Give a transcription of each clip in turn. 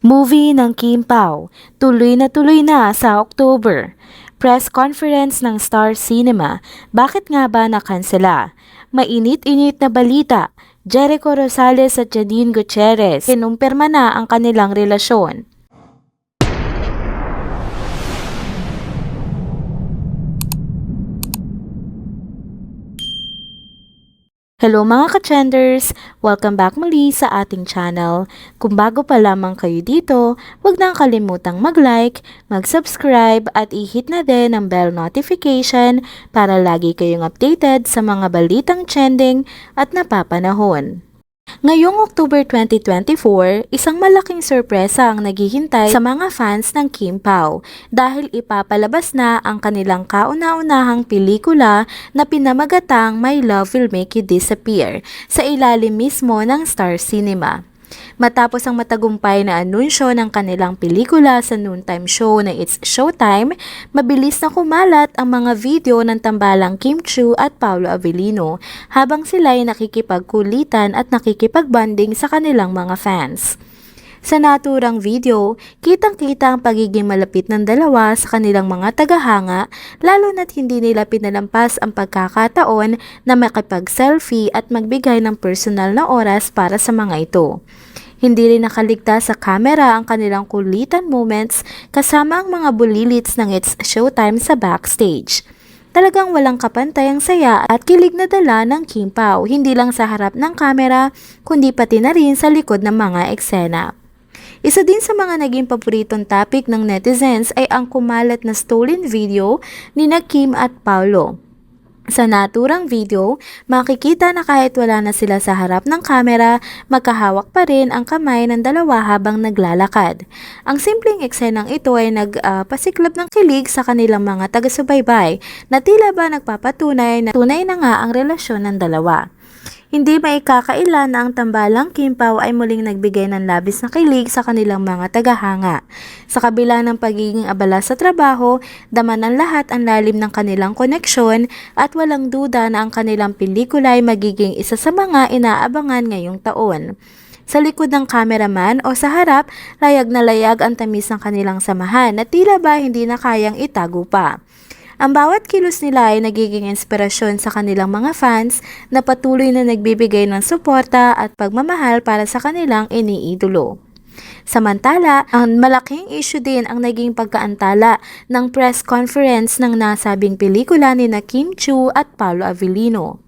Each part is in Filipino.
Movie ng Kim Pao, tuloy na sa October. Press conference ng Star Cinema, bakit nga ba nakansela? Mainit-init na balita, Jericho Rosales at Janine Gutierrez, kinumpirma na ang kanilang relasyon. Hello mga ka-trenders! Welcome back muli sa ating channel. Kung bago pa lamang kayo dito, huwag nang kalimutang mag-like, mag-subscribe at i-hit na din ang bell notification para lagi kayong updated sa mga balitang trending at napapanahon. Ngayong October 2024, isang malaking sorpresa ang naghihintay sa mga fans ng Kim Pao dahil ipapalabas na ang kanilang kauna-unahang pelikula na pinamagatang My Love Will Make You Disappear sa ilalim mismo ng Star Cinema. Matapos ang matagumpay na anunsyo ng kanilang pelikula sa noontime show na It's Showtime, mabilis na kumalat ang mga video ng tambalang Kim Chiu at Paolo Avellino habang sila ay nakikipagkulitan at nakikipagbanding sa kanilang mga fans. Sa naturang video, kitang-kita ang pagiging malapit ng dalawa sa kanilang mga tagahanga, lalo na't hindi nila pinalampas ang pagkakataon na makipag-selfie at magbigay ng personal na oras para sa mga ito. Hindi rin nakaligtas sa kamera ang kanilang kulitan moments kasama ang mga bulilits ng It's Showtime sa backstage. Talagang walang kapantay ang saya at kilig na dala ng Kim Pao, hindi lang sa harap ng kamera kundi pati na rin sa likod ng mga eksena. Isa din sa mga naging paboritong topic ng netizens ay ang kumalat na stolen video ni Kim at Paolo. Sa naturang video, makikita na kahit wala na sila sa harap ng kamera, magkahawak pa rin ang kamay ng dalawa habang naglalakad. Ang simpleng eksenang ito ay nagpasiklab ng kilig sa kanilang mga taga-subaybay na tila ba nagpapatunay na tunay na nga ang relasyon ng dalawa. Hindi maikakaila na ang tambalang Kim Pao ay muling nagbigay ng labis na kilig sa kanilang mga tagahanga. Sa kabila ng pagiging abala sa trabaho, dama ng lahat ang lalim ng kanilang koneksyon at walang duda na ang kanilang pelikula ay magiging isa sa mga inaabangan ngayong taon. Sa likod ng cameraman o sa harap, layag na layag ang tamis ng kanilang samahan na tila ba hindi na kayang itago pa. Ang bawat kilos nila ay nagiging inspirasyon sa kanilang mga fans na patuloy na nagbibigay ng suporta at pagmamahal para sa kanilang iniidolo. Samantala, ang malaking issue din ang naging pagkaantala ng press conference ng nasabing pelikula ni Kim Chiu at Paolo Avellino.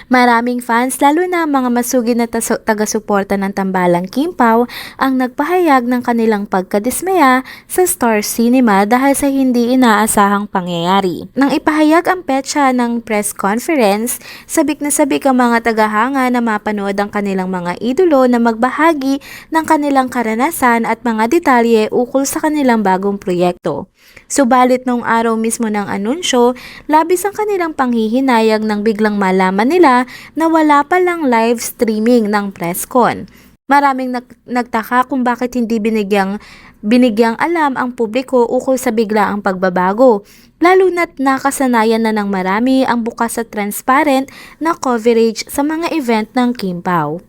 Maraming fans, lalo na mga masugid na taga-suporta ng tambalang Kim Pao, ang nagpahayag ng kanilang pagkadismaya sa Star Cinema dahil sa hindi inaasahang pangyayari. Nang ipahayag ang petsa ng press conference, sabik na sabik ang mga tagahanga na mapanood ang kanilang mga idolo na magbahagi ng kanilang karanasan at mga detalye ukol sa kanilang bagong proyekto. Subalit nung araw mismo ng anunsyo, labis ang kanilang panghihinayang nang biglang malaman nila na wala palang live streaming ng presscon. Maraming nagtaka kung bakit hindi binigyang alam ang publiko ukol sa biglaang pagbabago, lalo na't nakasanayan na ng marami ang bukas at transparent na coverage sa mga event ng Kim Pao.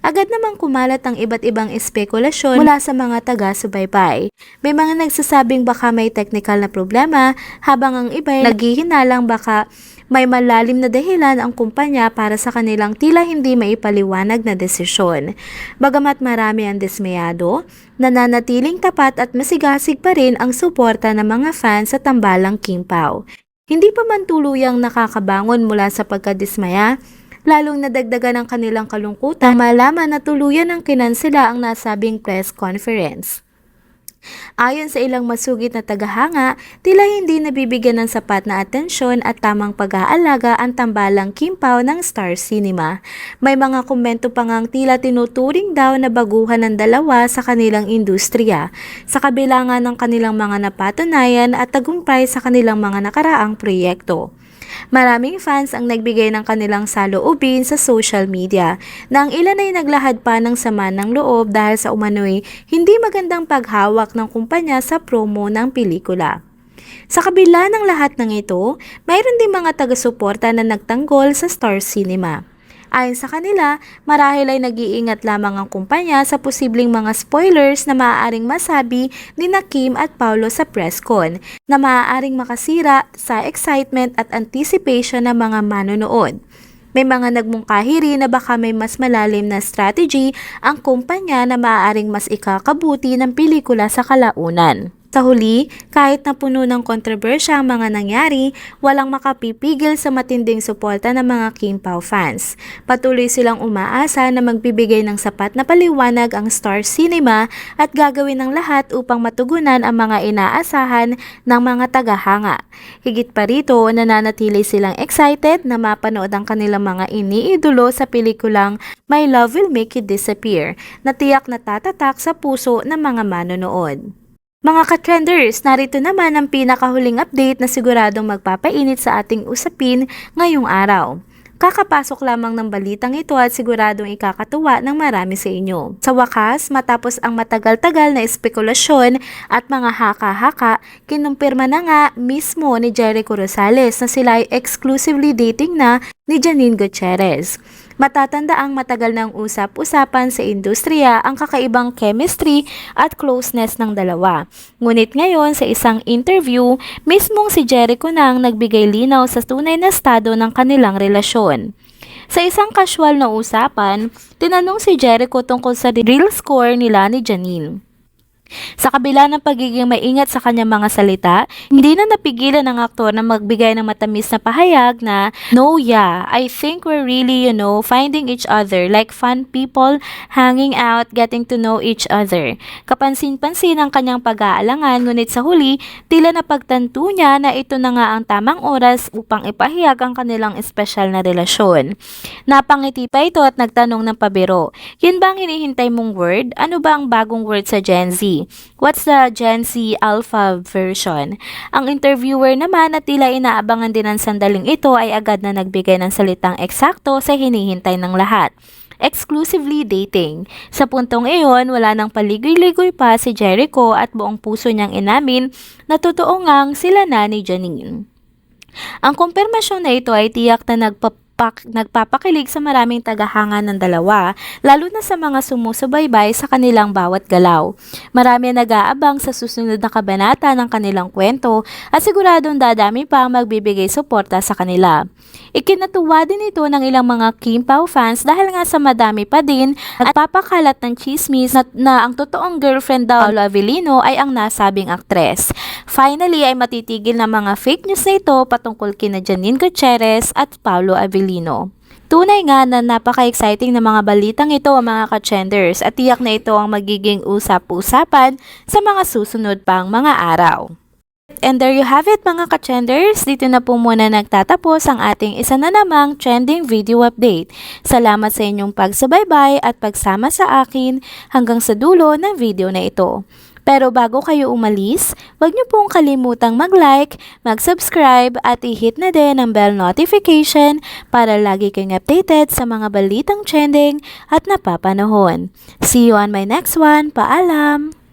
Agad namang kumalat ang iba't ibang espekulasyon mula sa mga taga-subaybay. May mga nagsasabing baka may technical na problema, habang ang iba ay naghihinalang baka may malalim na dahilan ang kumpanya para sa kanilang tila hindi maipaliwanag na desisyon. Bagamat marami ang dismayado, nananatiling tapat at masigasig pa rin ang suporta ng mga fans sa tambalang Kim Pao. Hindi pa man tuluyang nakakabangon mula sa pagkadismaya, lalong nadagdagan ang kanilang kalungkutan malaman na tuluyan ng kinansela ang nasabing press conference. Ayon sa ilang masugid na tagahanga, tila hindi nabibigyan ng sapat na atensyon at tamang pag-aalaga ang tambalang Kim Pao ng Star Cinema. May mga komento pa ngang tila tinuturing daw na baguhan ng dalawa sa kanilang industriya, sa kabila nga ng kanilang mga napatunayan at tagumpay sa kanilang mga nakaraang proyekto. Maraming fans ang nagbigay ng kanilang saloobin sa social media na ang ilan ay naglahad pa ng sama ng loob dahil sa umano'y hindi magandang paghawak ng kumpanya sa promo ng pelikula. Sa kabila ng lahat ng ito, mayroon din mga taga-suporta na nagtanggol sa Star Cinema. Ayon sa kanila, marahil ay nag-iingat lamang ang kumpanya sa posibleng mga spoilers na maaaring masabi ni Kim at Paulo sa press con na maaaring makasira sa excitement at anticipation ng mga manonood. May mga nagmungkahi rin na baka may mas malalim na strategy ang kumpanya na maaaring mas ikakabuti ng pelikula sa kalaunan. Sa huli, kahit na puno ng kontrobersya ang mga nangyari, walang makapipigil sa matinding suporta ng mga Kim Pao fans. Patuloy silang umaasa na magbibigay ng sapat na paliwanag ang Star Cinema at gagawin ng lahat upang matugunan ang mga inaasahan ng mga tagahanga. Higit pa rito, nananatili silang excited na mapanood ang kanilang mga iniidolo sa pelikulang My Love Will Make You Disappear na tiyak na tatatak sa puso ng mga manonood. Mga ka-trenders, narito naman ang pinakahuling update na siguradong magpapainit sa ating usapin ngayong araw. Kakapasok lamang ng balitang ito at siguradong ikakatuwa ng marami sa inyo. Sa wakas, matapos ang matagal-tagal na espekulasyon at mga haka-haka, kinumpirma na nga mismo ni Jericho Rosales na sila ay exclusively dating na ni Janine Gutierrez. Matatandaang matagal ng usap-usapan sa industriya ang kakaibang chemistry at closeness ng dalawa. Ngunit ngayon sa isang interview, mismong si Jericho na ang nagbigay linaw sa tunay na estado ng kanilang relasyon. Sa isang casual na usapan, tinanong si Jericho tungkol sa real score nila ni Janine. Sa kabila ng pagiging maingat sa kanyang mga salita, hindi na napigilan ng aktor na magbigay ng matamis na pahayag na, "No, yeah, I think we're really, finding each other, like fun people, hanging out, getting to know each other." Kapansin-pansin ang kanyang pag-aalangan, ngunit sa huli, tila napagtanto niya na ito na nga ang tamang oras upang ipahayag ang kanilang espesyal na relasyon. Napangiti pa ito at nagtanong ng pabiro, "Yun ba ang hinihintay mong word? Ano ba ang bagong word sa Gen Z? What's the Gen Z Alpha version?" Ang interviewer naman na tila inaabangan din ng sandaling ito ay agad na nagbigay ng salitang eksakto sa hinihintay ng lahat. Exclusively dating. Sa puntong iyon, wala nang paligoy-ligoy pa si Jericho at buong puso niyang inamin na totoo ngang sila na ni Janine. Ang kumpirmasyon na ito ay tiyak na nagpapakilig sa maraming tagahanga ng dalawa, lalo na sa mga sumusubaybay sa kanilang bawat galaw. Marami nag-aabang sa susunod na kabanata ng kanilang kwento at siguradong dadami pa ang magbibigay suporta sa kanila. Ikinatuwa din ito ng ilang mga Kim Pao fans dahil nga sa madami pa din at papakalat ng chismis na ang totoong girlfriend daw Paulo Avellino ay ang nasabing aktres. Finally ay matitigil na mga fake news na ito patungkol kina Janine Gutierrez at Paulo Avellino. Tunay nga na napaka-exciting na mga balitang ito mga ka-trenders at tiyak na ito ang magiging usap-usapan sa mga susunod pang mga araw. And there you have it mga ka-trenders, dito na po muna nagtatapos ang ating isa na namang trending video update. Salamat sa inyong pagsubaybay at pagsama sa akin hanggang sa dulo ng video na ito. Pero bago kayo umalis, huwag niyo pong kalimutang mag-like, mag-subscribe at i-hit na din ang bell notification para lagi kayong updated sa mga balitang trending at napapanahon. See you on my next one. Paalam!